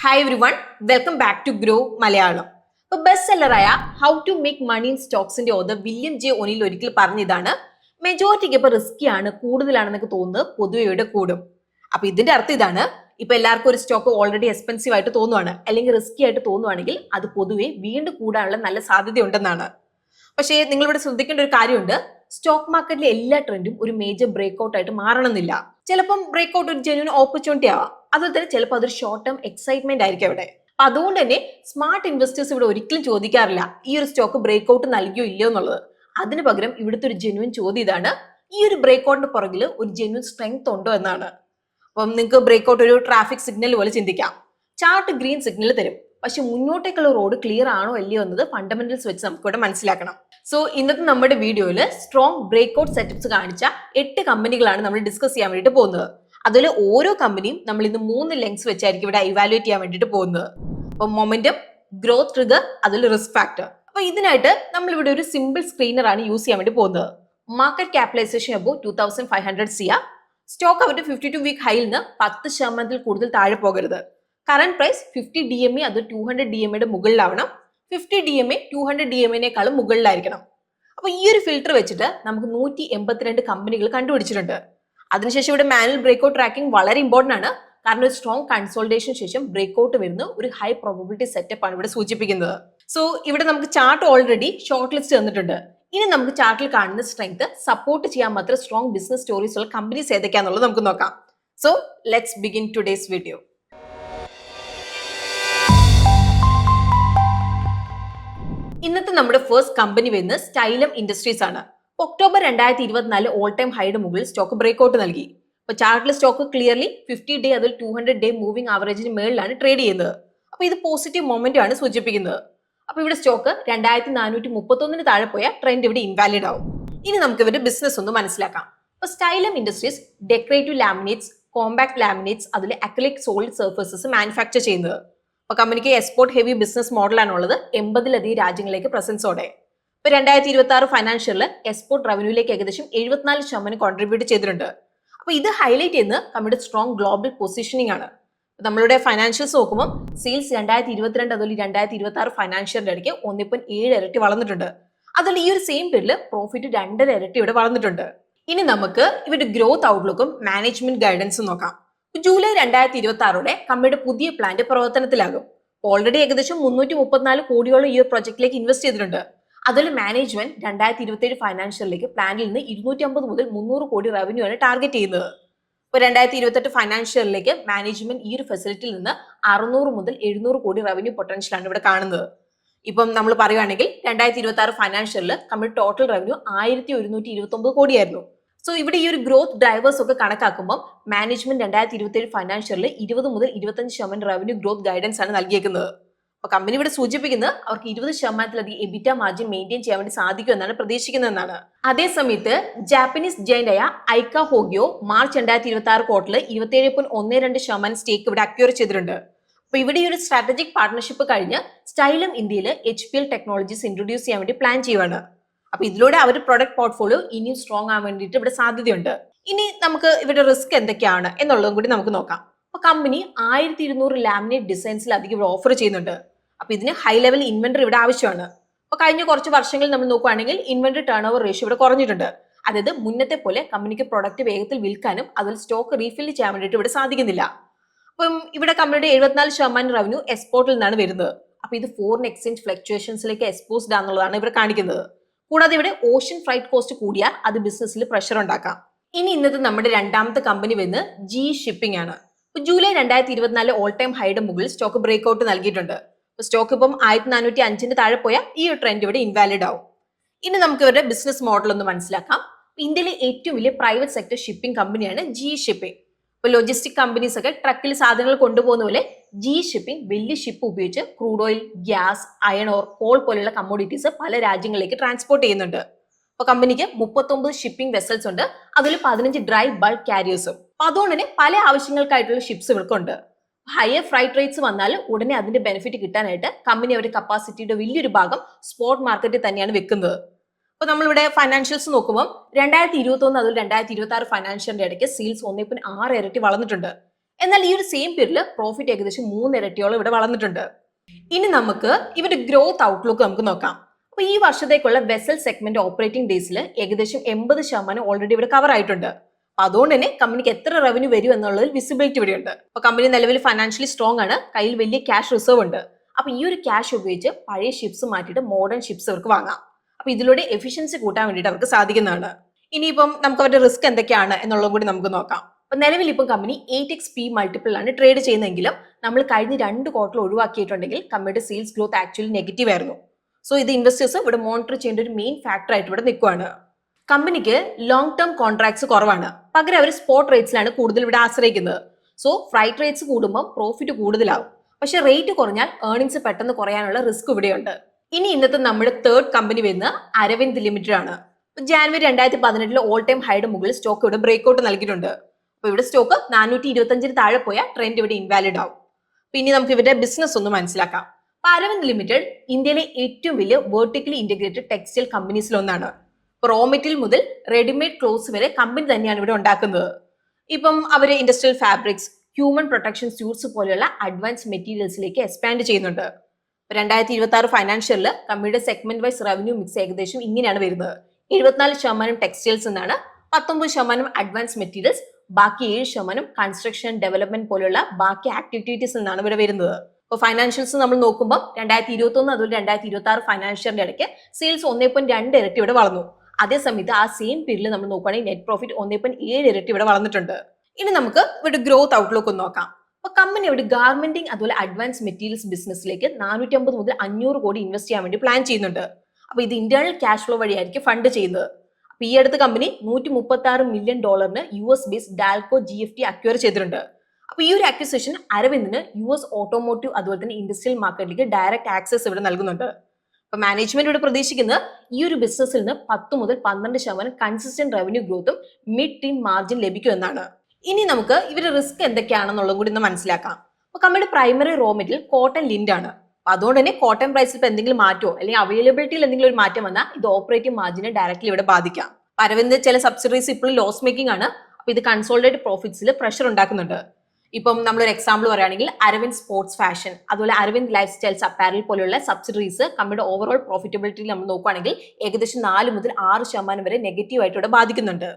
Hi everyone, welcome back to Grow Malayalam. ഇപ്പോൾ best സെല്ലറായ how to make money in സ്റ്റോക്സിന്റെ author William J O'Neil ഒരിക്കൽ പറഞ്ഞതാണ് മെജോറിറ്റിക്ക് ഇപ്പൊ റിസ്കി ആണ് കൂടുതലാണെന്നൊക്കെ തോന്നുന്നത് പൊതുവെ ഇവിടെ കൂടും. അപ്പൊ ഇതിന്റെ അർത്ഥം ഇതാണ്, ഇപ്പൊ എല്ലാവർക്കും ഒരു സ്റ്റോക്ക് ഓൾറെഡി എക്സ്പെൻസീവ് ആയിട്ട് തോന്നുവാണ് അല്ലെങ്കിൽ റിസ്കി ആയിട്ട് തോന്നുവാണെങ്കിൽ അത് പൊതുവെ വീണ്ടും കൂടാനുള്ള നല്ല സാധ്യത ഉണ്ടെന്നാണ്. പക്ഷേ നിങ്ങൾ ഇവിടെ ശ്രദ്ധിക്കേണ്ട ഒരു കാര്യമുണ്ട്, സ്റ്റോക്ക് മാർക്കറ്റിലെ എല്ലാ ട്രെൻഡും ഒരു മേജർ ബ്രേക്ക്ഔട്ട് ആയിട്ട് മാറണമെന്നില്ല. ചിലപ്പം ബ്രേക്ക്ഔട്ട് ഒരു ജെന്യൂൻ ഓപ്പർച്യൂണിറ്റി ആവാം, അതുപോലെ തന്നെ ചിലപ്പോൾ അതൊരു ഷോർട്ട് ടേം എക്സൈറ്റ്മെന്റ് ആയിരിക്കും അവിടെ. അപ്പൊ അതുകൊണ്ട് തന്നെ സ്മാർട്ട് ഇൻവെസ്റ്റേഴ്സ് ഇവിടെ ഒരിക്കലും ചോദിക്കാറില്ല ഈ ഒരു സ്റ്റോക്ക് ബ്രേക്ക്ഔട്ട് നൽകിയോ ഇല്ലയോ എന്നുള്ളത്. അതിന് പകരം ഇവിടുത്തെ ഒരു ജെന്യൂൻ ചോദ്യം ഇതാണ്, ഈ ഒരു ബ്രേക്ക്ഔട്ടിന് പുറകിൽ ഒരു ജെന്യൂൻ സ്ട്രെങ്ത് ഉണ്ടോ എന്നാണ്. അപ്പം നിങ്ങൾക്ക് ബ്രേക്ക്ഔട്ട് ഒരു ട്രാഫിക് സിഗ്നൽ പോലെ ചിന്തിക്കാം. ചാർട്ട് ഗ്രീൻ സിഗ്നൽ തരും, പക്ഷെ മുന്നോട്ടേക്കുള്ള റോഡ് ക്ലിയർ ആണോ അല്ലയോ എന്നത് ഫണ്ടമെന്റൽസ് വെച്ച് നമുക്ക് ഇവിടെ മനസ്സിലാക്കണം. സോ ഇന്നത്തെ നമ്മുടെ വീഡിയോയിൽ സ്ട്രോങ് ബ്രേക്ക്ഔട്ട് സെറ്റപ്സ് കാണിച്ച 8 കമ്പനികളാണ് നമ്മൾ ഡിസ്കസ് ചെയ്യാൻ വേണ്ടിയിട്ട് പോകുന്നത്. അതിൽ ഓരോ കമ്പനിയും നമ്മൾ ഇന്ന് 3 ലെങ്സ് വെച്ചായിരിക്കും ഇവിടെ ഇവാലുവേറ്റ് ചെയ്യാൻ വേണ്ടിയിട്ട് പോകുന്നത്. അപ്പൊ മൊമെന്റം, ഗ്രോത്ത് ട്രിഗർ, അതിൽ റിസ്ക് ഫാക്ടർ. അപ്പൊ ഇതിനായിട്ട് നമ്മൾ ഇവിടെ ഒരു സിമ്പിൾ സ്ക്രീനർ ആണ് യൂസ് ചെയ്യാൻ വേണ്ടി പോകുന്നത്. Market capitalisation above 2500 CR. Stock അവരുടെ 52 വീക്ക് ഹൈയിൽ നിന്ന് 10% കൂടുതൽ താഴെ പോകരുത്. കറന്റ് പ്രൈസ് 50 DMA അത് 200 DMA മുകളിലാവണം. 50 DMA 200 DMA മുകളിലായിരിക്കണം. അപ്പൊ ഈ ഒരു ഫിൽട്ടർ വെച്ചിട്ട് നമുക്ക് 182 കമ്പനികൾ കണ്ടുപിടിച്ചിട്ടുണ്ട്. അതിനുശേഷം ഇവിടെ മാനുവൽ ബ്രേക്ക്ഔട്ട് ട്രാക്കിംഗ് വളരെ ഇമ്പോർട്ടന്റ് ആണ്, കാരണം ഒരു സ്ട്രോങ് കൺസോൾട്ടേഷൻ ശേഷം ബ്രേക്ക്ഔട്ട് വരുന്ന ഒരു ഹൈ പ്രോബബിലിറ്റി സെറ്റപ്പ് ആണ് ഇവിടെ സൂചിപ്പിക്കുന്നത്. സോ ഇവിടെ നമുക്ക് ചാർട്ട് ഓൾറെഡി ഷോർട്ട് ലിസ്റ്റ് തന്നിട്ടുണ്ട്. ഇനി നമുക്ക് ചാർട്ടിൽ കാണുന്ന സ്ട്രെങ്ത് സപ്പോർട്ട് ചെയ്യാൻ മാത്രം സ്ട്രോങ് ബിസിനസ് സ്റ്റോറീസ് ഉള്ള കമ്പനീസ് ഏതൊക്കെയാന്നുള്ളത് നമുക്ക് നോക്കാം. So let's begin today's video. ഇന്നത്തെ നമ്മുടെ ഫസ്റ്റ് കമ്പനി വരുന്നത് സ്റ്റൈലം ഇൻഡസ്ട്രീസ് ആണ്. ഒക്ടോബർ 2024 ഓൾ ടൈം ഹൈയുടെ മുകളിൽ സ്റ്റോക്ക് ബ്രേക്ക്ഔട്ട് നൽകി. അപ്പൊ ചാർട്ടിലെ സ്റ്റോക്ക് ക്ലിയർലി 50 ഡേ അതിൽ 200 ഡേ മൂവിംഗ് ആവറേജിന് മേളിലാണ് ട്രേഡ് ചെയ്യുന്നത്. അപ്പൊ ഇത് പോസിറ്റീവ് മൊമെന്റ് ആണ് സൂചിപ്പിക്കുന്നത്. അപ്പൊ ഇവിടെ സ്റ്റോക്ക് 2431 താഴെ പോയ ട്രെൻഡ് ഇവിടെ ഇൻവാലിഡ് ആവും. ഇനി നമുക്ക് ഇവരുടെ ബിസിനസ് ഒന്ന് മനസ്സിലാക്കാം. അപ്പൊ Stylam industries decorative laminates, compact laminates, അതിൽ അക്രിലിക് സോളിഡ് സർഫേസസ് മാനുഫാക്ചർ ചെയ്യുന്നത്. അപ്പൊ കമ്പനിക്ക് എക്സ്പോർട്ട് ഹെവി ബിസിനസ് മോഡലാണുള്ളത്, 80ലധികം രാജ്യങ്ങളിലേക്ക് പ്രസൻസോടെ. ഇപ്പൊ 2026 ഫൈനാൻഷ്യലിൽ എക്സ്പോർട്ട് റവന്യൂലേക്ക് ഏകദേശം 74% കോൺട്രിബ്യൂട്ട് ചെയ്തിട്ടുണ്ട്. അപ്പൊ ഇത് ഹൈലൈറ്റ് ചെയ്യുന്ന കമ്പനിയുടെ സ്ട്രോങ് ഗ്ലോബൽ പൊസിഷനിങ് ആണ്. നമ്മളുടെ ഫൈനാൻഷ്യൽസ് നോക്കുമ്പോൾ സെയിൽസ് 2022 അതുപോലെ 2026 ഫൈനാൻഷ്യലിന്റെ ഇടയ്ക്ക് 1.7 ഇരട്ടി വളർന്നിട്ടുണ്ട്. അതുപോലെ ഈ ഒരു സെയിം പീരീഡിൽ പ്രോഫിറ്റ് 2.5 ഇരട്ടി ഇവിടെ വളർന്നിട്ടുണ്ട്. ഇനി നമുക്ക് ഇവരുടെ ഗ്രോത്ത് ഔട്ട്ലുക്കും മാനേജ്മെന്റ് ഗൈഡൻസും നോക്കാം. ജൂലൈ 2026 കമ്പനിയുടെ പുതിയ പ്ലാന്റ് പ്രവർത്തനത്തിലാകും. ഓൾറെഡി ഏകദേശം 334 കോടിയോളം ഈ ഒരു പ്രൊജക്ടിലേക്ക് ഇൻവെസ്റ്റ് ചെയ്തിട്ടുണ്ട്. അതുപോലെ മാനേജ്മെന്റ് 2027 ഫൈനാൻഷ്യലിലേക്ക് പ്ലാന്റിൽ നിന്ന് 250 മുതൽ 300 കോടി റവന്യൂ ആണ് ടാർഗറ്റ് ചെയ്യുന്നത്. ഇപ്പോൾ 2028 ഫൈനാൻഷ്യലിലേക്ക് മാനേജ്മെന്റ് ഈ ഒരു ഫെസിലിറ്റിയിൽ നിന്ന് 600 മുതൽ 700 കോടി റവന്യൂ പൊട്ടൻഷ്യൽ ആണ് ഇവിടെ കാണുന്നത്. ഇപ്പം നമ്മൾ പറയുകയാണെങ്കിൽ 2026 ഫൈനാൻഷ്യലിൽ കമ്പനി ടോട്ടൽ റവന്യൂ 1129 കോടിയായിരുന്നു. സോ ഇവിടെ ഈ ഒരു ഗ്രോത്ത് ഡ്രൈവേഴ്സ് ഒക്കെ കണക്കാക്കുമ്പോൾ മാനേജ്മെന്റ് 2027 ഫൈനാൻഷ്യലിൽ 20 മുതൽ 25% റവന്യൂ ഗ്രോത്ത് ഗൈഡൻസ് ആണ് നൽകിയേക്കുന്നത്. അപ്പൊ കമ്പനി ഇവിടെ സൂചിപ്പിക്കുന്നത് അവർക്ക് 20%-ലധികം എബിറ്റ മാർജിൻ മെയിൻറ്റെയിൻ ചെയ്യാൻ വേണ്ടി സാധിക്കും എന്നാണ് പ്രതീക്ഷിക്കുന്നതെന്നാണ്. അതേസമയത്ത് ജാപ്പനീസ് ജയന്റായ ഐക്ക ഹോഗിയോ മാർച്ച് 2026 ക്വാർട്ടറിൽ 27.12% സ്റ്റേക്ക് ഇവിടെ അക്വയർ ചെയ്തിട്ടുണ്ട്. അപ്പൊ ഇവിടെ ഈ ഒരു സ്ട്രാറ്റജിക് പാർട്ണർഷിപ്പ് കഴിഞ്ഞ് സ്റ്റൈലം ഇന്ത്യയിൽ HPL ടെക്നോളജീസ് ഇൻട്രൊഡ്യൂസ് ചെയ്യാൻ വേണ്ടി പ്ലാൻ ചെയ്യുവാണ്. അപ്പൊ ഇതിലൂടെ അവർ പ്രൊഡക്റ്റ് പോർട്ട്ഫോളിയോ ഇനിയും സ്ട്രോങ് ആവാൻ വേണ്ടിയിട്ട് ഇവിടെ സാധ്യതയുണ്ട്. ഇനി നമുക്ക് ഇവരുടെ റിസ്ക് എന്തൊക്കെയാണ് എന്നുള്ളതും കൂടി നമുക്ക് നോക്കാം. അപ്പൊ കമ്പനി 1200 ലാമിനേറ്റ് ഡിസൈൻസിലധികം ഇവിടെ ഓഫർ ചെയ്യുന്നുണ്ട്. അപ്പൊ ഇതിന് ഹൈ ലെവൽ ഇൻവെന്ററി ഇവിടെ ആവശ്യമാണ്. അപ്പൊ കഴിഞ്ഞ കുറച്ച് വർഷങ്ങളിൽ നമ്മൾ നോക്കുകയാണെങ്കിൽ ഇൻവെന്ററി ടേൺ ഓവർ റേഷ്യോ ഇവിടെ കുറഞ്ഞിട്ടുണ്ട്. അതായത് മുന്നത്തെ പോലെ കമ്പനിക്ക് പ്രൊഡക്റ്റ് വേഗത്തിൽ വിൽക്കാനും അതിൽ സ്റ്റോക്ക് റീഫിൽ ചെയ്യാൻ വേണ്ടിയിട്ട് ഇവിടെ സാധിക്കുന്നില്ല. അപ്പം ഇവിടെ കമ്പനിയുടെ 74% റവന്യൂ എക്സ്പോർട്ടിൽ നിന്നാണ് വരുന്നത്. അപ്പൊ ഇത് ഫോറിൻ എക്സ്ചേഞ്ച് ഫ്ലക്ച്വേഷൻസിലേക്ക് എക്സ്പോസ്ഡ് ആണെന്നുള്ളതാണ് ഇവർ കാണിക്കുന്നത്. കൂടാതെ ഇവിടെ ഓഷ്യൻ ഫ്ലൈറ്റ് കോസ്റ്റ് കൂടിയാൽ അത് ബിസിനസ്സിൽ പ്രഷർ ഉണ്ടാക്കാം. ഇനി ഇന്നത്തെ നമ്മുടെ രണ്ടാമത്തെ കമ്പനി വരുന്നത് ജി ഷിപ്പിംഗ് ആണ്. ജൂലൈ 2024 ഓൾ ടൈം ഹൈയുടെ മുകളിൽ സ്റ്റോക്ക് ബ്രേക്ക്ഔട്ട് നൽകിയിട്ടുണ്ട്. സ്റ്റോക്ക് ഇപ്പം 1405 താഴെ പോയാൽ ഈ ഒരു ട്രെൻഡ് ഇവിടെ ഇൻവാലിഡ് ആവും. ഇനി നമുക്ക് ഇവരുടെ ബിസിനസ് മോഡൽ ഒന്ന് മനസ്സിലാക്കാം. ഇന്ത്യയിലെ ഏറ്റവും വലിയ പ്രൈവറ്റ് സെക്ടർ ഷിപ്പിംഗ് കമ്പനിയാണ് ജി ഷിപ്പിംഗ്. ഇപ്പൊ ലോജിസ്റ്റിക് കമ്പനീസ് ഒക്കെ ട്രക്കിൽ സാധനങ്ങൾ കൊണ്ടുപോകുന്ന പോലെ ജി ഷിപ്പിംഗ് വലിയ ഷിപ്പ് ഉപയോഗിച്ച് crude oil, gas, iron or call പോലുള്ള കമ്മോഡിറ്റീസ് പല രാജ്യങ്ങളിലേക്ക് ട്രാൻസ്പോർട്ട് ചെയ്യുന്നുണ്ട്. അപ്പൊ കമ്പനിക്ക് 39 ഷിപ്പിംഗ് വെസൽസ് ഉണ്ട്, അതിൽ 15 ഡ്രൈ ബൾക്ക് കാരിയേഴ്സും. അപ്പൊ അതുകൊണ്ട് തന്നെ പല ആവശ്യങ്ങൾക്കായിട്ടുള്ള ഷിപ്സ് ഇവർക്കുണ്ട്. ഹയർ ഫ്രൈറ്റ് റേറ്റ്സ് വന്നാൽ ഉടനെ അതിന്റെ ബെനിഫിറ്റ് കിട്ടാനായിട്ട് കമ്പനി അവരുടെ കപ്പാസിറ്റിയുടെ വലിയൊരു ഭാഗം സ്പോട്ട് മാർക്കറ്റിൽ തന്നെയാണ് വെക്കുന്നത്. അപ്പൊ നമ്മളിവിടെ ഫൈനാൻഷ്യൽസ് നോക്കുമ്പോൾ 2021 അതിൽ 2026 ഫൈനാൻഷ്യലിന്റെ ഇടയ്ക്ക് സെയിൽസ് 1.6 ഇരട്ടി വളർന്നിട്ടുണ്ട്. എന്നാൽ ഈ ഒരു സെയിം പീരീഡിൽ പ്രോഫിറ്റ് ഏകദേശം 3 ഇരട്ടിയോളം ഇവിടെ വളർന്നിട്ടുണ്ട്. ഇനി നമുക്ക് ഇവരുടെ ഗ്രോത്ത് ഔട്ട്ലുക്ക് നമുക്ക് നോക്കാം. അപ്പൊ ഈ വർഷത്തേക്കുള്ള വെസൽ സെഗ്മെന്റ് ഓപ്പറേറ്റിംഗ് ഡേയ്സിൽ ഏകദേശം 80% ഓൾറെഡി ഇവിടെ കവർ ആയിട്ടുണ്ട്. അതുകൊണ്ട് തന്നെ കമ്പനിക്ക് എത്ര റവന്യൂ വരും എന്നുള്ളതിൽ വിസിബിലിറ്റി ഇവിടെ ഉണ്ട്. അപ്പൊ കമ്പനി നിലവിൽ ഫൈനാൻഷ്യലി സ്ട്രോങ് ആണ്, കയ്യിൽ വലിയ ക്യാഷ് റിസർവ് ഉണ്ട്. അപ്പൊ ഈ ഒരു ക്യാഷ് ഉപയോഗിച്ച് പഴയ ഷിപ്സ് മാറ്റിയിട്ട് മോഡേൺ ഷിപ്സ് അവർക്ക് വാങ്ങാം. അപ്പൊ ഇതിലൂടെ എഫിഷ്യൻസി കൂട്ടാൻ വേണ്ടിയിട്ട് അവർക്ക് സാധിക്കുന്നതാണ്. ഇനിയിപ്പം നമുക്ക് അവരുടെ റിസ്ക് എന്തൊക്കെയാണ് എന്നുള്ളതും കൂടി നമുക്ക് നോക്കാം. അപ്പൊ നിലവിൽ ഇപ്പം കമ്പനി 8x P മൾട്ടിപ്പിളാണ് ട്രേഡ് ചെയ്യുന്നതെങ്കിലും നമ്മൾ കഴിഞ്ഞ 2 ക്വാർട്ടർ ഒഴിവാക്കിയിട്ടുണ്ടെങ്കിൽ കമ്പനിയുടെ സെയിൽസ് ഗ്രോത്ത് ആക്ച്വലി നെഗറ്റീവ് ആയിരുന്നു. സോ ഇത് ഇൻവെസ്റ്റേഴ്സ് ഇവിടെ മോണിറ്റർ ചെയ്യേണ്ട ഒരു മെയിൻ ഫാക്ടർ ആയിട്ട് ഇവിടെ നിൽക്കുകയാണ്. കമ്പനിക്ക് ലോങ് ടേം കോൺട്രാക്ട്സ് കുറവാണ്, പകരം അവർ സ്പോട്ട് റേറ്റ്സിലാണ് കൂടുതൽ ഇവിടെ ആശ്രയിക്കുന്നത്. സോ ഫ്രൈറ്റ് റേറ്റ്സ് കൂടുമ്പോൾ പ്രോഫിറ്റ് കൂടുതലാവും, പക്ഷെ റേറ്റ് കുറഞ്ഞാൽ ഏർണിങ്സ് പെട്ടെന്ന് കുറയാനുള്ള റിസ്ക് ഇവിടെയുണ്ട്. ഇനി ഇന്നത്തെ നമ്മുടെ തേർഡ് കമ്പനി വരുന്ന അരവിന്ദ് ലിമിറ്റഡ് ആണ്. ജാനുവരി 2018 ഓൾ ടൈം ഹൈയുടെ മുകളിൽ സ്റ്റോക്ക് ഇവിടെ ബ്രേക്ക്ഔട്ട് നൽകിയിട്ടുണ്ട്. അപ്പൊ ഇവിടെ സ്റ്റോക്ക് 425 താഴെ പോയ ട്രെൻഡ് ഇവിടെ ഇൻവാലിഡ് ആവും. പിന്നെ നമുക്ക് ഇവരുടെ ബിസിനസ് ഒന്ന് മനസ്സിലാക്കാം. അരവിന്ദ് ലിമിറ്റഡ് ഇന്ത്യയിലെ ഏറ്റവും വലിയ വെർട്ടിക്കലി ഇന്റഗ്രേറ്റഡ് ടെക്സ്റ്റൈൽ കമ്പനീസിൽ ഒന്നാണ്. റോ മെറ്റീരിയൽ മുതൽ റെഡിമെയ്ഡ് ക്ലോത്ത്സ് വരെ കമ്പനി തന്നെയാണ് ഇവിടെ ഉണ്ടാക്കുന്നത്. ഇപ്പം അവർ industrial fabrics, human protection suits പോലെയുള്ള അഡ്വാൻസ് മെറ്റീരിയൽസിലേക്ക് എക്സ്പാൻഡ് ചെയ്യുന്നുണ്ട്. 2026 ഫൈനാൻഷ്യലിൽ കമ്പനിയുടെ സെഗ്മെന്റ് വൈസ് റവന്യൂ മിക്സ് ഏകദേശം ഇങ്ങനെയാണ് വരുന്നത്. 74% ടെക്സ്റ്റൈൽസ് എന്നാണ്, 19% അഡ്വാൻസ് മെറ്റീരിയൽസ്, ബാക്കി 7% കൺസ്ട്രക്ഷൻ ഡെവലപ്മെന്റ് പോലെയുള്ള ബാക്കി ആക്ടിവിറ്റീസ് എന്നാണ് ഇവിടെ വരുന്നത്. ഇപ്പോൾ ഫൈനാൻഷ്യൽസ് നമ്മൾ നോക്കുമ്പോൾ 2021 അതുപോലെ 2026 ഫൈനാൻഷ്യലിന്റെ ഇടയ്ക്ക് സെയിൽസ് 1.2 ഇരട്ടി ഇവിടെ വളർന്നു. അതേസമയത്ത് ആ സെയിം പീരീഡിൽ നമ്മൾ നോക്കുകയാണെങ്കിൽ നെറ്റ് പ്രോഫിറ്റ് 1.7 ഇരട്ടി ഇവിടെ വളർന്നിട്ടുണ്ട്. ഇനി നമുക്ക് ഇവിടെ ഗ്രോത്ത് ഔട്ട്ലുക്ക് ഒന്ന് നോക്കാം. അപ്പൊ കമ്പനി ഇവിടെ ഗാർമെന്റിംഗ് അതുപോലെ അഡ്വാൻസ് മെറ്റീരിയൽസ് ബിസിനസ്സിലേക്ക് 450 മുതൽ 500 കോടി ഇൻവെസ്റ്റ് ചെയ്യാൻ വേണ്ടി പ്ലാൻ ചെയ്യുന്നുണ്ട്. അപ്പൊ ഇത് ഇന്റേണൽ ക്യാഷ് ഫ്ലോ വഴിയായിരിക്കും ഫണ്ട് ചെയ്യുന്നത്. അപ്പൊ ഈ അടുത്ത് company $136 million US based Dalco GFT acquire ചെയ്തിട്ടുണ്ട്. അപ്പൊ ഈ ഒരു അക്വിസിഷൻ അരവിന്ദിന് US ഓട്ടോമോട്ടീവ് അതുപോലെ തന്നെ ഇൻഡസ്ട്രിയൽ മാർക്കറ്റിലേക്ക് ഡയറക്റ്റ് ആക്സസ് ഇവിടെ നൽകുന്നുണ്ട്. അപ്പൊ മാനേജ്മെന്റ് ഇവിടെ പ്രതീക്ഷിക്കുന്നത് ഈ ഒരു ബിസിനസ്സിൽ നിന്ന് 10 മുതൽ 12% കൺസിസ്റ്റന്റ് റവന്യൂ ഗ്രോത്തും മിഡ് ടീൻ മാർജിൻ ലഭിക്കും എന്നാണ്. ഇനി നമുക്ക് ഇവരുടെ റിസ്ക് എന്തൊക്കെയാണെന്നുള്ളത് കൂടി ഒന്ന് മനസ്സിലാക്കാം. അപ്പൊ കമ്പനിയുടെ primary raw material cotton lint ആണ്. അതുകൊണ്ട് തന്നെ കോട്ടൺ പ്രൈസിൽ ഇപ്പൊ എന്തെങ്കിലും മാറ്റമോ അല്ലെങ്കിൽ അവൈലബിലിറ്റിയിൽ എന്തെങ്കിലും ഒരു മാറ്റം വന്നാൽ ഇത് ഓപ്പറേറ്റിംഗ് മാർജിനെ ഡയറക്റ്റ്ലി ഇവിടെ ബാധിക്കാം. അരവിന്ദ് ചില സബ്സിഡറീസ് ഇപ്പോഴും ലോസ് മേക്കിംഗ് ആണ്. അപ്പൊ ഇത് കൺസോളിഡേറ്റ് പ്രോഫിറ്റ്സിൽ പ്രഷർ ഉണ്ടാക്കുന്നുണ്ട്. ഇപ്പം നമ്മളൊരു എക്സാമ്പിൾ പറയുകയാണെങ്കിൽ അരവിന്ദ് സ്പോർട്സ് ഫാഷൻ അതുപോലെ അരവിന്ദ് ലൈഫ് സ്റ്റൈൽസ് അപ്പാരൽ പോലെയുള്ള സബ്സിഡറീസ് കമ്പനിയുടെ ഓവറോൾ പ്രോഫിറ്റബിലിറ്റിയിൽ നമ്മൾ നോക്കുകയാണെങ്കിൽ ഏകദേശം 4 മുതൽ 6% വരെ നെഗറ്റീവ് ആയിട്ട് ഇവിടെ ബാധിക്കുന്നുണ്ട്.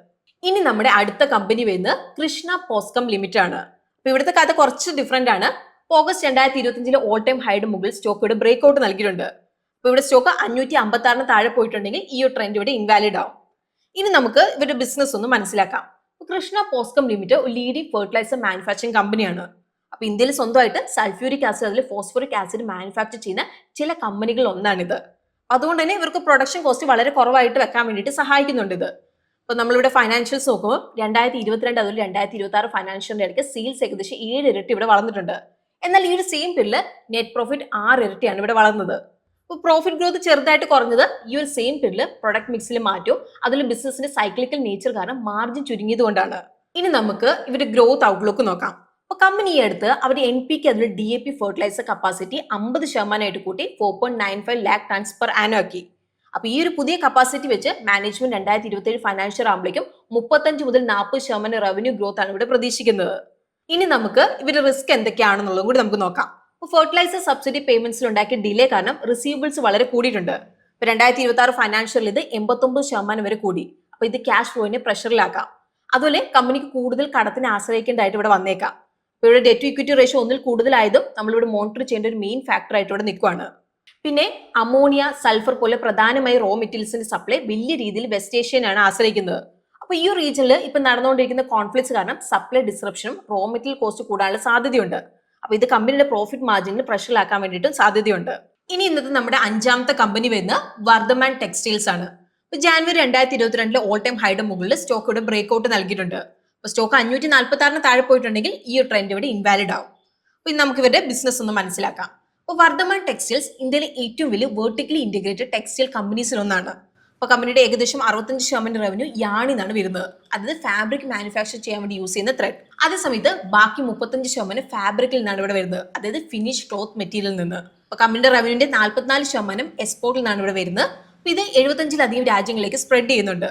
ഇനി നമ്മുടെ അടുത്ത കമ്പനി വരുന്നത് കൃഷ്ണ പോസ്കം ലിമിറ്റഡ് ആണ്. അപ്പൊ ഇവിടുത്തെ കഥ കുറച്ച് ഡിഫറെന്റ് ആണ്. ഓഗസ്റ്റ് 2025 ഓൾ ടൈം ഹൈയുടെ മുകളിൽ സ്റ്റോക്ക് ഇവിടെ ബ്രേക്ക്ഔട്ട് നൽകിയിട്ടുണ്ട്. അപ്പൊ ഇവിടെ സ്റ്റോക്ക് 556 താഴെ പോയിട്ടുണ്ടെങ്കിൽ ഈ ഒരു ട്രെൻഡ് ഇവിടെ ഇൻവാലിഡ് ആവും. ഇനി നമുക്ക് ഇവരുടെ ബിസിനസ് ഒന്ന് മനസ്സിലാക്കാം. കൃഷ്ണ പോസ്കം ലിമിറ്റഡ് ഒരു ലീഡിംഗ് ഫെർട്ടിലൈസർ മാനുഫാക്ചറിംഗ് കമ്പനിയാണ്. അപ്പൊ ഇന്ത്യയിൽ സ്വന്തമായിട്ട് സൾഫ്യൂരിക് ആസിഡ് അതിൽ ഫോസ്ഫോറിക് ആസിഡ് മാനുഫാക്ചർ ചെയ്യുന്ന ചില കമ്പനികൾ ഒന്നാണിത്. അതുകൊണ്ട് തന്നെ ഇവർക്ക് പ്രൊഡക്ഷൻ കോസ്റ്റ് വളരെ കുറവായിട്ട് വെക്കാൻ വേണ്ടിയിട്ട് സഹായിക്കുന്നുണ്ട് ഇത്. അപ്പൊ നമ്മളിവിടെ ഫൈനാൻഷ്യൽസ് നോക്കുമ്പോൾ 2022 അതുപോലെ 2026 ഫൈനാൻഷ്യലിന്റെ ഇടയ്ക്ക് സെയിൽസ് ഏകദേശം 7 ഇരട്ടി ഇവിടെ വളർന്നിട്ടുണ്ട്. എന്നാൽ ഈ ഒരു സെയിം പീരീഡിൽ നെറ്റ് പ്രോഫിറ്റ് 6 ഇരട്ടിയാണ് ഇവിടെ വളർന്നത്. അപ്പോൾ പ്രോഫിറ്റ് ഗ്രോത്ത് ചെറുതായിട്ട് കുറഞ്ഞത് ഈ ഒരു സെയിം പീരീഡിൽ പ്രൊഡക്റ്റ് മിക്സിൽ മാറ്റവും അതിൽ ബിസിനസിന്റെ സൈക്ലിക്കൽ നേച്ചർ കാരണം മാർജിൻ ചുരുങ്ങിയത് കൊണ്ടാണ്. ഇനി നമുക്ക് ഇവരുടെ ഗ്രോത്ത് ഔട്ട്ലുക്ക് നോക്കാം. അപ്പൊ കമ്പനി ഈ അടുത്ത് അവരുടെ NPK അതിൽ DAP ഫെർട്ടിലൈസർ കപ്പാസിറ്റി 50% കൂട്ടി 4.95 lakh ടൺസ് പെർ ആനം ആക്കി. അപ്പൊ ഈ ഒരു പുതിയ കപ്പാസിറ്റി വെച്ച് മാനേജ്മെന്റ് 2027 ഫൈനാൻഷ്യൽ ആകുമ്പോഴേക്കും 35 മുതൽ 40% റവന്യൂ ഗ്രോത്ത് ആണ് ഇവിടെ പ്രതീക്ഷിക്കുന്നത്. ഇനി നമുക്ക് ഇവരുടെ റിസ്ക് എന്തൊക്കെയാണെന്നുള്ളതും കൂടി നമുക്ക് നോക്കാം. ഫെർട്ടിലൈസർ സബ്സിഡി പേയ്മെന്റ്സിൽ ഉണ്ടാക്കിയ ഡിലേ കാരണം റിസീവബിൾസ് വളരെ കൂടിയിട്ടുണ്ട്. 2026 ഫൈനാൻഷ്യലിൽ ഇത് 89% വരെ കൂടി. അപ്പൊ ഇത് ക്യാഷ് ഫ്ലോയിനെ പ്രഷറിലാക്കാം. അതുപോലെ കമ്പനിക്ക് കൂടുതൽ കടത്തിന് ആശ്രയിക്കേണ്ടതായിട്ട് ഇവിടെ വന്നേക്കാം. ഇപ്പൊ ഇവിടെ ഡെറ്റ് ടു ഇക്വിറ്റി റേഷ്യോ 1ൽ കൂടുതലായതും നമ്മളിവിടെ മോണിറ്റർ ചെയ്യേണ്ട ഒരു മെയിൻ ഫാക്ടർ ആയിട്ട് ഇവിടെ നിൽക്കുകയാണ്. പിന്നെ അമോണിയ, സൾഫർ പോലെ പ്രധാനമായി റോ മെറ്റീരിയൽസിന്റെ സപ്ലൈ വലിയ രീതിയിൽ വെസ്റ്റ് ഏഷ്യനാണ് ആശ്രയിക്കുന്നത്. അപ്പൊ ഈ റീജിയനിൽ ഇപ്പൊ നടന്നുകൊണ്ടിരിക്കുന്ന കോൺഫ്ലിക്ട്സ് കാരണം സപ്ലൈ ഡിസ്റപ്ഷനും റോ മെറ്റീരിയൽ കോസ്റ്റ് കൂടാനുള്ള സാധ്യതയുണ്ട്. അപ്പൊ ഇത് കമ്പനിയുടെ പ്രോഫിറ്റ് മാർജിനിൽ പ്രഷറിലാക്കാൻ വേണ്ടിയിട്ടും സാധ്യതയുണ്ട്. ഇനി ഇന്നത്തെ നമ്മുടെ 5ാമത്തെ കമ്പനി വരുന്ന വർദ്ധമാൻ ടെക്സ്റ്റൈൽസ് ആണ്. ജാനുവരി 2022 ഓൾ ടൈം ഹൈയുടെ മുകളിൽ സ്റ്റോക്ക് ഇവിടെ ബ്രേക്ക്ഔട്ട് നൽകിയിട്ടുണ്ട്. അപ്പൊ സ്റ്റോക്ക് 546 താഴെ പോയിട്ടുണ്ടെങ്കിൽ ഈ ഒരു ട്രെൻഡ് ഇവിടെ ഇൻവാലിഡ് ആവും. അപ്പൊ ഇനി നമുക്ക് ഇവരുടെ ബിസിനസ് ഒന്ന് മനസ്സിലാക്കാം. അപ്പോൾ വർദ്ധമാൻ ടെക്സ്റ്റൈൽസ് ഇന്ത്യയിലെ ഏറ്റവും വലിയ വെർട്ടിക്കലി ഇന്റഗ്രേറ്റഡ് ടെക്സ്റ്റൈൽ കമ്പനീസിൽ ഒന്നാണ്. അപ്പൊ കമ്പനിയുടെ ഏകദേശം 65% റവന്യൂ യാണിന്നാണ് വരുന്നത്. അതായത് ഫാബ്രിക് മാനുഫാക്ചർ ചെയ്യാൻ വേണ്ടി യൂസ് ചെയ്യുന്ന ത്രെഡ്. അതേസമയത്ത് ബാക്കി 35% ഫാബ്രിക്കിൽ നിന്നാണ് ഇവിടെ വരുന്നത്, അതായത് ഫിനിഷ് ക്ലോത്ത് മെറ്റീരിയൽ നിന്ന്. അപ്പൊ കമ്പനിയുടെ റവന്യൂന്റെ 44% എക്സ്പോർട്ടിൽ നിന്നാണ് ഇവിടെ വരുന്നത്. അപ്പൊ ഇത് 75-ലധികം രാജ്യങ്ങളിലേക്ക് സ്പ്രെഡ് ചെയ്യുന്നുണ്ട്.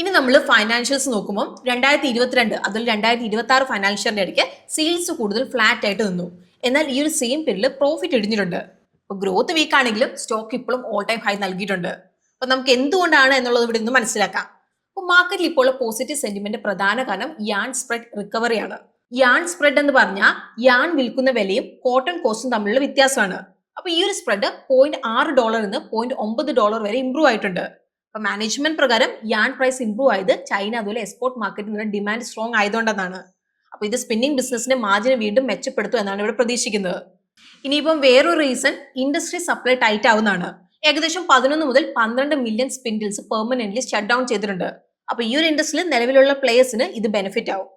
ഇനി നമ്മൾ ഫൈനാൻഷ്യൽസ് നോക്കുമ്പോൾ 2022 അതിൽ 2026 ഫൈനാൻഷ്യലിന്റെ ഇടയ്ക്ക് സെയിൽസ് കൂടുതൽ ഫ്ലാറ്റ് ആയിട്ട് നിന്നു. എന്നാൽ ഈ ഒരു സെയിം പീരീഡിൽ പ്രോഫിറ്റ് ഇടിഞ്ഞിട്ടുണ്ട്. അപ്പോൾ ഗ്രോത്ത് വീക്ക് ആണെങ്കിലും സ്റ്റോക്ക് ഇപ്പോഴും ഓൾ ടൈം ഹൈ നൽകിയിട്ടുണ്ട്. അപ്പൊ നമുക്ക് എന്തുകൊണ്ടാണ് എന്നുള്ളത് ഇവിടെ നിന്ന് മനസ്സിലാക്കാം. അപ്പോൾ മാർക്കറ്റിൽ ഇപ്പോൾ പോസിറ്റീവ് സെന്റിമെന്റ് പ്രധാന കാരണം യാൺ സ്പ്രെഡ് റിക്കവറിയാണ്. യാൺ സ്പ്രെഡ് എന്ന് പറഞ്ഞാൽ യാൺ വിൽക്കുന്ന വിലയും കോട്ടൺ കോസ്റ്റും തമ്മിലുള്ള വ്യത്യാസമാണ്. അപ്പൊ ഈ ഒരു സ്പ്രെഡ് $0.6 നിന്ന് $0.9 വരെ ഇംപ്രൂവ് ആയിട്ടുണ്ട്. അപ്പൊ മാനേജ്മെന്റ് പ്രകാരം യാൺ പ്രൈസ് ഇംപ്രൂവ് ആയത് ചൈന അതുപോലെ എക്സ്പോർട്ട് മാർക്കറ്റിൽ നിന്ന് ഡിമാൻഡ് സ്ട്രോങ് ആയതുകൊണ്ടെന്നാണ്. അപ്പൊ ഇത് സ്പിന്നിംഗ് ബിസിനസിന്റെ മാർജിനെ വീണ്ടും മെച്ചപ്പെടുത്തും എന്നാണ് ഇവിടെ പ്രതീക്ഷിക്കുന്നത്. ഇനിയിപ്പം വേറൊരു റീസൺ ഇൻഡസ്ട്രി സപ്ലൈ ടൈറ്റ് ആവുന്നതാണ്. ഏകദേശം 11 മുതൽ 12 million spindles permanently shut down ചെയ്തിട്ടുണ്ട്. അപ്പൊ ഈ ഒരു ഇൻഡസ്ട്രിയിൽ നിലവിലുള്ള പ്ലേയേഴ്സിന് ഇത് ബെനിഫിറ്റ് ആവും.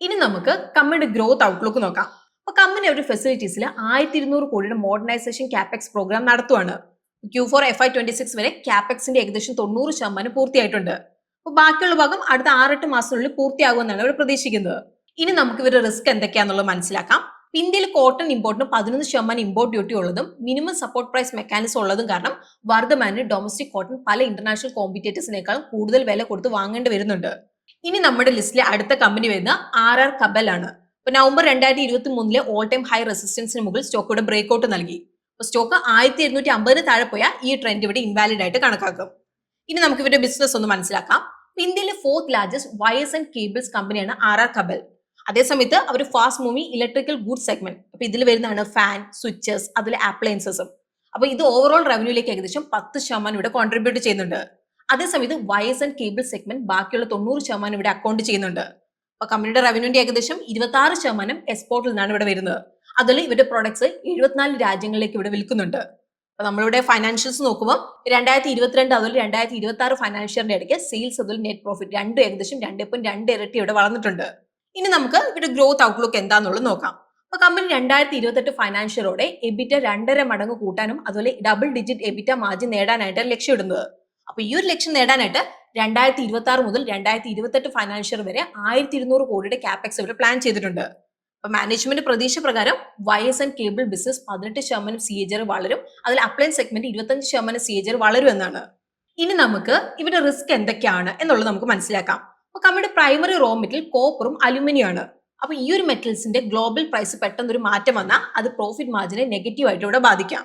ഇനി നമുക്ക് കമ്പനിയുടെ ഗ്രോത്ത് ഔട്ട്ലുക്ക് നോക്കാം. അപ്പൊ കമ്പനി ഒരു ഫെസിലിറ്റീസിൽ 1200 കോടിയുടെ modernisation capex programme നടത്തുവാണ്. Q4 FY26 വരെ ക്യാപെക്സിന്റെ ഏകദേശം 90% പൂർത്തിയായിട്ടുണ്ട്. അപ്പൊ ബാക്കിയുള്ള ഭാഗം അടുത്ത 6-8 മാസത്തിനുള്ളിൽ പൂർത്തിയാകുമെന്നാണ് ഇവിടെ പ്രതീക്ഷിക്കുന്നത്. ഇനി നമുക്ക് ഇവരുടെ റിസ്ക് എന്തൊക്കെയാണെന്നുള്ളത് മനസ്സിലാക്കാം. ഇന്ത്യയിൽ കോട്ടൺ ഇമ്പോർട്ടിന് 11% ഇമ്പോർട്ട് ഡ്യൂട്ടി ഉള്ളതും മിനിമം സപ്പോർട്ട് പ്രൈസ് മെക്കാനിസം ഉള്ളതും കാരണം വർദ്ധമാന് ഡൊമസ്റ്റിക് കോട്ടൺ പല ഇന്റർനാഷണൽ കോമ്പറ്റേറ്റേഴ്സിനേക്കാളും കൂടുതൽ വില കൊടുത്ത് വാങ്ങേണ്ടി വരുന്നുണ്ട്. ഇനി നമ്മുടെ ലിസ്റ്റിലെ അടുത്ത കമ്പനി വരുന്ന RR Kabel ആണ്. ഇപ്പൊ നവംബർ 2023 ഓൾ ടൈം ഹൈ റെസിസ്റ്റൻസിന് മുകളിൽ സ്റ്റോക്ക് ഇവിടെ ബ്രേക്ക്ഔട്ട് നൽകി. അപ്പൊ സ്റ്റോക്ക് 1750 താഴെ പോയാൽ ഈ ട്രെൻഡ് ഇവിടെ ഇൻവാലിഡ് ആയിട്ട് കണക്കാക്കും. ഇനി നമുക്ക് ഇവരുടെ ബിസിനസ് ഒന്ന് മനസ്സിലാക്കാം. ഇന്ത്യയിലെ 4th largest wires and cables കമ്പനിയാണ് RR Kabel. അതേസമയത്ത് അവർ fast moving electrical goods segment, അപ്പൊ ഇതിൽ വരുന്നതാണ് ഫാൻ, സ്വിച്ചസ്, അതിലെ അപ്ലയൻസസും. അപ്പൊ ഇത് ഓവറോൾ റവന്യൂലേക്ക് ഏകദേശം 10% ഇവിടെ കോൺട്രിബ്യൂട്ട് ചെയ്യുന്നുണ്ട്. അതേസമയത്ത് വയർസ് ആൻഡ് കേബിൾ സെഗ്മെന്റ് ബാക്കിയുള്ള 90% ഇവിടെ അക്കൗണ്ട് ചെയ്യുന്നുണ്ട്. അപ്പൊ കമ്പനിയുടെ റവന്യൂന്റെ ഏകദേശം 26% എക്സ്പോർട്ടിൽ നിന്നാണ് ഇവിടെ വരുന്നത്. അതിൽ ഇവരുടെ പ്രൊഡക്ട്സ് 74 രാജ്യങ്ങളിലേക്ക് ഇവിടെ വിൽക്കുന്നുണ്ട്. അപ്പൊ നമ്മളിവിടെ ഫൈനാൻഷ്യൽസ് നോക്കുമ്പോൾ 2022 അതുപോലെ 2026 ഫൈനാൻഷ്യലിന്റെ ഇടയ്ക്ക് സെയിൽസ് അതുപോലെ നെറ്റ് പ്രോഫിറ്റ് രണ്ടും ഏകദേശം 2.2 ഇരട്ടി ഇവിടെ വളർന്നിട്ടുണ്ട്. ഇനി നമുക്ക് ഇവിടെ ഗ്രോത്ത് ഔട്ട്ലുക്ക് എന്താണെന്നുള്ളത് നോക്കാം. അപ്പൊ കമ്പനി 2028 ഫൈനാൻഷ്യലോടെ എബിറ്റ 2.5 മടങ്ങ് കൂട്ടാനും അതുപോലെ ഡബിൾ ഡിജിറ്റ് എബിറ്റ മാർജിൻ നേടാനായിട്ട് ലക്ഷ്യമിടുന്നത്. അപ്പൊ ഈ ഒരു ലക്ഷ്യം നേടാനായിട്ട് 2026 മുതൽ 2028 ഫൈനാൻഷ്യൽ വരെ 1200 കോടിയുടെ ക്യാപെക്സ് ഇവർ പ്ലാൻ ചെയ്തിട്ടുണ്ട്. അപ്പൊ മാനേജ്മെന്റ് പ്രതീക്ഷ പ്രകാരം wires and cable business 18% CAGR വളരും, അതിൽ അപ്ലയൻസ് സെഗ്മെന്റ് 25% CAGR വളരും എന്നാണ്. ഇനി നമുക്ക് ഇവിടെ റിസ്ക് എന്തൊക്കെയാണ് എന്നുള്ളത് നമുക്ക് മനസ്സിലാക്കാം. അപ്പൊ കമ്പനിയുടെ പ്രൈമറി റോ മെറ്റീരിയൽ കോപ്പറും അലുമിനിയം ആണ്. അപ്പൊ ഈ ഒരു മെറ്റൽസിന്റെ ഗ്ലോബൽ പ്രൈസ് പെട്ടെന്ന് ഒരു മാറ്റം വന്നാൽ അത് പ്രോഫിറ്റ് മാർജിനെ നെഗറ്റീവ് ആയിട്ട് ഇവിടെ ബാധിക്കാം.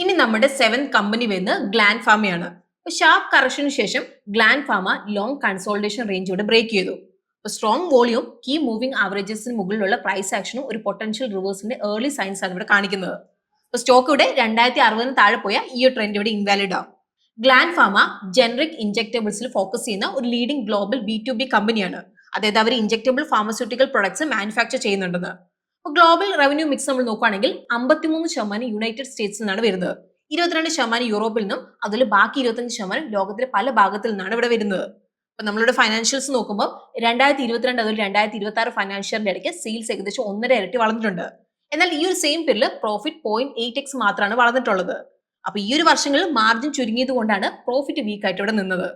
ഇനി നമ്മുടെ 7th കമ്പനി വരുന്നത് ഗ്ലാൻഡ് ഫാമയാണ്. അപ്പൊ ഷാർപ്പ് കറക്ഷന് ശേഷം gland pharma long consultation range ഇവിടെ ബ്രേക്ക് ചെയ്തു. അപ്പൊ സ്ട്രോങ് വോളിയം കീ മൂവിംഗ് ആവറേജസിന് മുകളിലുള്ള പ്രൈസ് ആക്ഷനും ഒരു പൊട്ടൻഷ്യൽ റിവേഴ്സിന്റെ ഏർലി സൈൻസ് ആണ് ഇവിടെ കാണിക്കുന്നത്. അപ്പൊ സ്റ്റോക്ക് ഇവിടെ 2060 താഴെ പോയാൽ ഈ ഒരു ട്രെൻഡ് ഇവിടെ ഇൻവാലിഡ് ആവും. ഗ്ലാൻഡ് ഫാമ ജനറിക് ഇഞ്ചക്ടബിൾസിൽ ഫോക്കസ് ചെയ്യുന്ന ഒരു ലീഡിംഗ് ഗ്ലോബൽ B2B കമ്പനിയാണ്. അതായത് അവർ ഇഞ്ചക്ടബിൾ ഫാർമസ്യൂട്ടിക്കൽ പ്രൊഡക്ട്സ് മാനുഫാക്ചർ ചെയ്യുന്നുണ്ടെന്ന്. അപ്പോൾ ഗ്ലോബൽ റവന്യൂ മിക്സ് നമ്മൾ നോക്കുകയാണെങ്കിൽ 53% യുണൈറ്റഡ് സ്റ്റേറ്റ്സിൽ നിന്നാണ് വരുന്നത്, 22% യൂറോപ്പിൽ നിന്നും, അതിൽ ബാക്കി 25% ലോകത്തിലെ പല ഭാഗത്തിൽ നിന്നാണ് ഇവിടെ വരുന്നത്. അപ്പൊ നമ്മളുടെ ഫൈനാൻഷ്യൽസ് നോക്കുമ്പോൾ 2022 അതുപോലെ 2026 ഫൈനാൻഷ്യലിന്റെ ഇടയ്ക്ക് സെയിൽസ് ഏകദേശം 1.5 ഇരട്ടി വളർന്നിട്ടുണ്ട്. എന്നാൽ ഈ ഒരു സെയിം പീരീഡിൽ പ്രോഫിറ്റ് 0.8x മാത്രമാണ് വളർന്നിട്ടുള്ളത്. അപ്പൊ ഈ ഒരു വർഷങ്ങളിൽ മാർജിൻ ചുരുങ്ങിയത് കൊണ്ടാണ് പ്രോഫിറ്റ് വീക്ക് ആയിട്ട് ഇവിടെ നിന്നത്.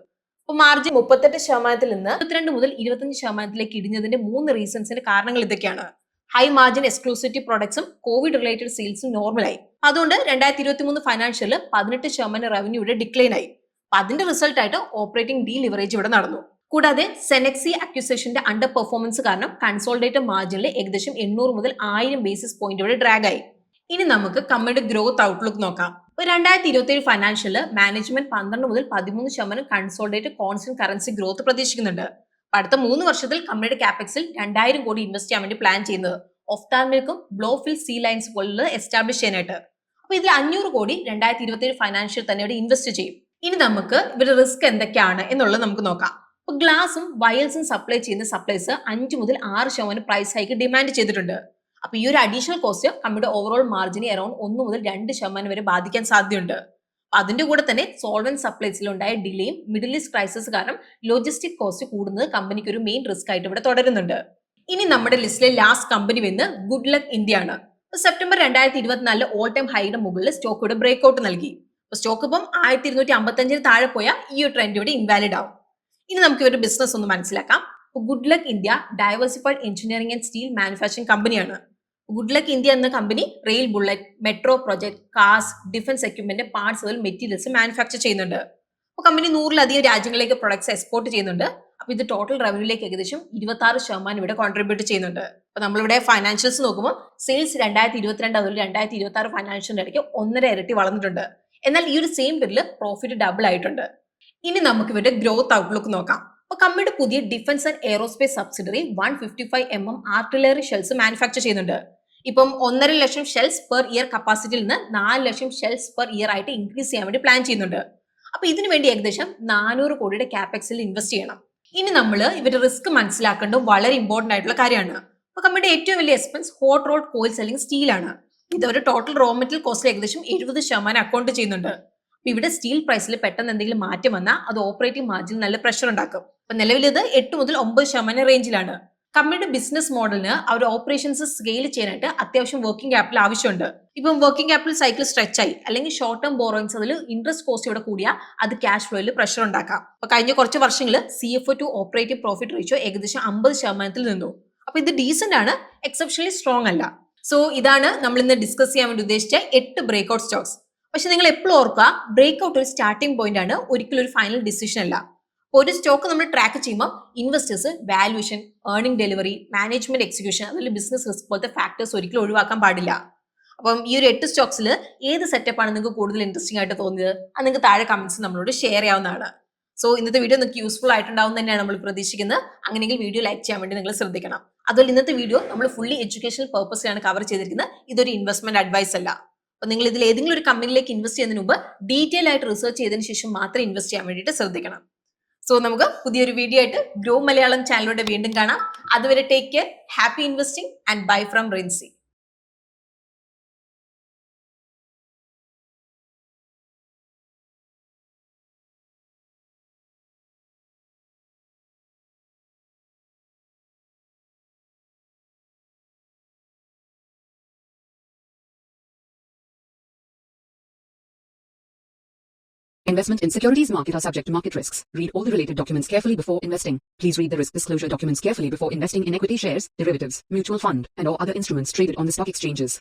അപ്പൊ മാർജിൻ 38% നിന്ന് 22 മുതൽ 25% ഇടിഞ്ഞതിന്റെ 3 റീസൺസിന്റെ കാരണങ്ങൾ ഇതൊക്കെയാണ്. ഹൈ മാർജിൻ എക്സ്ക്ലൂസിവിറ്റി പ്രോഡക്ട്സും കോവിഡ് റിലേറ്റഡ് സെയിൽസും നോർമലായി. അതുകൊണ്ട് 2023 ഫൈനാൻഷ്യലിൽ 18% റവന്യൂ ഇവിടെ ഡിക്ലൈൻ ആയി. അപ്പൊ അതിന്റെ റിസൾട്ട് ആയിട്ട് ഓപ്പറേറ്റിംഗ് ഡീ ലിവറേജ് ഇവിടെ നടന്നു. കൂടാതെ സെനെക്സി അക്വിസിഷന്റെ അണ്ടർ പെർഫോമൻസ് കാരണം കൺസോളിഡേറ്റഡ് മാർജിനിൽ ഏകദേശം 800 മുതൽ 1000 ബേസിസ് പോയിന്റ് ഇവിടെ ഡ്രാഗ് ആയി. ഇനി നമുക്ക് കമ്പനിയുടെ ഗ്രോത്ത് ഔട്ട്ലുക്ക് നോക്കാം. 2027 ഫൈനാൻഷ്യലിൽ മാനേജ്മെന്റ് 12 മുതൽ 13% കൺസോളിഡേറ്റഡ് കോൺസ്റ്റന്റ് കറൻസി ഗ്രോത്ത് പ്രതീക്ഷിക്കുന്നുണ്ട്. അടുത്ത 3 വർഷത്തിൽ കമ്പനിയുടെ ക്യാപെക്സിൽ 2000 കോടി ഇൻവെസ്റ്റ് ചെയ്യാൻ വേണ്ടി പ്ലാൻ ചെയ്യുന്നത് ഒഫ്താൽമിൽക്കും ബ്ലോഫിൽ സീ ലൈൻസ് പോലുള്ള എസ്റ്റാബ്ലിഷ് ചെയ്യാനായിട്ട്. അപ്പൊ ഇതിൽ 500 കോടി 2027 ഫൈനാൻഷ്യൽ തന്നെ ഇവിടെ ഇൻവെസ്റ്റ് ചെയ്യും. ഇനി നമുക്ക് ഇവരുടെ റിസ്ക് എന്തൊക്കെയാണ് എന്നുള്ളത് നമുക്ക് നോക്കാം. അപ്പൊ ഗ്ലാസും വയൽസും സപ്ലൈ ചെയ്യുന്ന സപ്ലൈസ് 5 മുതൽ 6% പ്രൈസ് ഹൈക്ക് ഡിമാൻഡ് ചെയ്തിട്ടുണ്ട്. അപ്പൊ ഈ ഒരു അഡീഷണൽ കോസ്റ്റ് കമ്പനിയുടെ ഓവറോൾ മാർജിനെ അറൌണ്ട് 1 മുതൽ 2% വരെ ബാധിക്കാൻ സാധ്യതയുണ്ട്. അതിന്റെ കൂടെ തന്നെ സോൾവെന്റ് സപ്ലൈസിൽ ഉണ്ടായ ഡിലേയും മിഡിൽ ഈസ്റ്റ് ക്രൈസിസ് കാരണം ലോജിസ്റ്റിക് കോസ്റ്റ് കൂടുന്നത് കമ്പനിക്ക് ഒരു മെയിൻ റിസ്ക് ആയിട്ട് ഇവിടെ തുടരുന്നുണ്ട്. ഇനി നമ്മുടെ ലിസ്റ്റിലെ ലാസ്റ്റ് കമ്പനി വന്ന് ഗുഡ് ലക്ക് ഇന്ത്യ ആണ്. സെപ്റ്റംബർ 2024 ഓൾ ടൈം ഹൈയുടെ മുകളിൽ സ്റ്റോക്ക് ഇവിടെ ബ്രേക്ക്ഔട്ട് നൽകി. സ്റ്റോക്ക് ഇപ്പം 1255 താഴെ പോയാൽ ഈ ഒരു ട്രെൻഡ് ഇവിടെ ഇൻവാലിഡ് ആവും. ഇനി നമുക്ക് ഇവരുടെ ബിസിനസ് ഒന്ന് മനസ്സിലാക്കാം. Good luck India diversified engineering and steel manufacturing കമ്പനിയാണ്. ഗുഡ് ലക്ക് ഇന്ത്യ എന്ന company rail bullet, metro project, cars, defence equipment, parts മുതൽ മെറ്റീരിയൽസ് മാനുഫാക്ചർ ചെയ്യുന്നുണ്ട്. അപ്പോൾ കമ്പനി 100-ലധികം രാജ്യങ്ങളിലേക്ക് പ്രൊഡക്ട്സ് എക്സ്പോർട്ട് ചെയ്യുന്നുണ്ട്. അപ്പോൾ ഇത് ടോട്ടൽ റവന്യൂലേക്ക് ഏകദേശം 26% ഇവിടെ കോൺട്രിബ്യൂട്ട് ചെയ്യുന്നുണ്ട്. അപ്പോൾ നമ്മളിവിടെ ഫൈനാൻഷ്യൽസ് നോക്കുമ്പോൾ സെയിൽസ് 2022 അതുപോലെ 2026 ഫൈനാൻഷ്യലിന്റെ ഇടയ്ക്ക് 1.5 ഇരട്ടി വളർന്നിട്ടുണ്ട്. എന്നാൽ ഈ ഒരു സെയിം പീരീഡിൽ പ്രോഫിറ്റ് ഡബിൾ ആയിട്ടുണ്ട്. ഇനി നമുക്ക് ഇവരുടെ ഗ്രോത്ത് ഔട്ട്ലുക്ക് നോക്കാം. അപ്പോൾ കമ്പനിയുടെ പുതിയ defence and aerospace subsidiary 155 mm artillery shells manufacture ചെയ്യുന്നുണ്ട്. ഇപ്പം 1.5 ലക്ഷം ഷെൽസ് പെർ ഇയർ കപ്പാസിറ്റിയിൽ നിന്ന് 4 ലക്ഷം ഷെൽസ് പെർ ഇയർ ആയിട്ട് ഇൻക്രീസ് ചെയ്യാൻ വേണ്ടി പ്ലാൻ ചെയ്യുന്നുണ്ട്. അപ്പൊ ഇതിനു വേണ്ടി ഏകദേശം 400 കോടിയുടെ ക്യാപെക്സിൽ ഇൻവെസ്റ്റ് ചെയ്യണം. ഇനി നമ്മൾ ഇവരുടെ റിസ്ക് മനസ്സിലാക്കേണ്ടത് വളരെ ഇമ്പോർട്ടന്റ് ആയിട്ടുള്ള കാര്യമാണ്. അപ്പൊ കമ്പനിയുടെ ഏറ്റവും വലിയ എക്സ്പെൻസ് ഹോട്ട് റോൾഡ് കോയിൽസ് അല്ലെങ്കിൽ സ്റ്റീലാണ്. ഇത് ഒരു ടോട്ടൽ റോ മെറ്റീരിയൽ കോസ്റ്റിൽ ഏകദേശം 70% അക്കൗണ്ട് ചെയ്യുന്നുണ്ട്. അപ്പൊ ഇവിടെ സ്റ്റീൽ പ്രൈസിൽ പെട്ടെന്ന് എന്തെങ്കിലും മാറ്റം വന്നാൽ അത് ഓപ്പറേറ്റിംഗ് മാർജിൻ നല്ല പ്രഷർ ഉണ്ടാക്കും. അപ്പൊ നിലവിൽ ഇത് 8 മുതൽ 9% റേഞ്ചിലാണ്. കമ്പനിയുടെ ബിസിനസ് മോഡലിന് അവർ ഓപ്പറേഷൻസ് സ്കെയിൽ ചെയ്യാനായിട്ട് അത്യാവശ്യം വർക്കിംഗ് ക്യാപിറ്റൽ ആവശ്യമുണ്ട്. ഇപ്പം വർക്കിംഗ് ക്യാപിറ്റൽ സൈക്കിൾ സ്ട്രെച്ച് ആയി അല്ലെങ്കിൽ ഷോർട്ട് ടേം ബോറോയിങ്സ് അതിൽ ഇൻട്രസ്റ്റ് കോസ്റ്റ് ഇവിടെ കൂടിയാൽ അത് ക്യാഷ് ഫ്ലോയിൽ പ്രഷർ ഉണ്ടാക്കാം. അപ്പൊ കഴിഞ്ഞ കുറച്ച് വർഷങ്ങളിൽ CFO to operative profit ratio ഏകദേശം 50% നിന്നു. അപ്പൊ ഇത് ഡീസന്റ് ആണ്, എക്സെപ്ഷണലി സ്ട്രോങ് അല്ല. സോ ഇതാണ് നമ്മൾ ഇന്ന് ഡിസ്കസ് ചെയ്യാൻ വേണ്ടി ഉദ്ദേശിച്ച 8 ബ്രേക്ക്ഔട്ട് സ്റ്റോക്സ്. പക്ഷെ നിങ്ങൾ എപ്പോഴും ഓർക്കുക, ബ്രേക്ക്ഔട്ട് ഒരു സ്റ്റാർട്ടിംഗ് പോയിന്റ് ആണ്, ഒരിക്കലും ഒരു ഫൈനൽ ഡിസിഷൻ അല്ല. ഒരു സ്റ്റോക്ക് നമ്മൾ ട്രാക്ക് ചെയ്യുമ്പോൾ investors valuation, earning delivery, management execution അതുപോലെ ബിസിനസ് റിസ്ക് പോലത്തെ ഫാക്ടേഴ്സ് ഒരിക്കലും ഒഴിവാക്കാൻ പാടില്ല. അപ്പം ഈ ഒരു 8 സ്റ്റോക്സിൽ ഏത് സെറ്റപ്പാണ് നിങ്ങൾക്ക് കൂടുതൽ ഇൻട്രസ്റ്റിംഗ് ആയിട്ട് തോന്നിയത് അത് നിങ്ങൾക്ക് താഴെ കമന്റ്സ് നമ്മളോട് ഷെയർ ചെയ്യാവുന്നതാണ്. സോ ഇന്നത്തെ വീഡിയോ നിങ്ങൾക്ക് യൂസ്ഫുൾ ആയിട്ടുണ്ടാവും തന്നെയാണ് നമ്മൾ പ്രതീക്ഷിക്കുന്നത്. അങ്ങനെയെങ്കിൽ വീഡിയോ ലൈക്ക് ചെയ്യാൻ വേണ്ടി നിങ്ങൾ ശ്രദ്ധിക്കണം. അതുപോലെ ഇന്നത്തെ വീഡിയോ നമ്മൾ ഫുള്ളി എഡ്യൂക്കേഷണൽ പർപ്പസിലാണ് കവർ ചെയ്തിരിക്കുന്നത്. ഇതൊരു ഇൻവെസ്റ്റ്മെന്റ് അഡ്വൈസ് അല്ല. അപ്പൊ നിങ്ങൾ ഇതിൽ ഏതെങ്കിലും ഒരു കമ്പനിയിലേക്ക് ഇൻവെസ്റ്റ് ചെയ്യുന്നതിന് മുമ്പ് ഡീറ്റെയിൽ ആയിട്ട് റിസർച്ച് ചെയ്തതിനു ശേഷം മാത്രം ഇൻവെസ്റ്റ് ചെയ്യാൻ വേണ്ടിയിട്ട് ശ്രദ്ധിക്കണം. സോ നമുക്ക് പുതിയൊരു വീഡിയോ ആയിട്ട് ഗ്രോ മലയാളം ചാനലിലൂടെ വീണ്ടും കാണാം. അതുവരെ take care, happy investing and bye from Rincy. Investment in securities market are subject to market risks. Read all the related documents carefully before investing. Please read the risk disclosure documents carefully before investing in equity shares, derivatives, mutual fund, and or other instruments traded on the stock exchanges.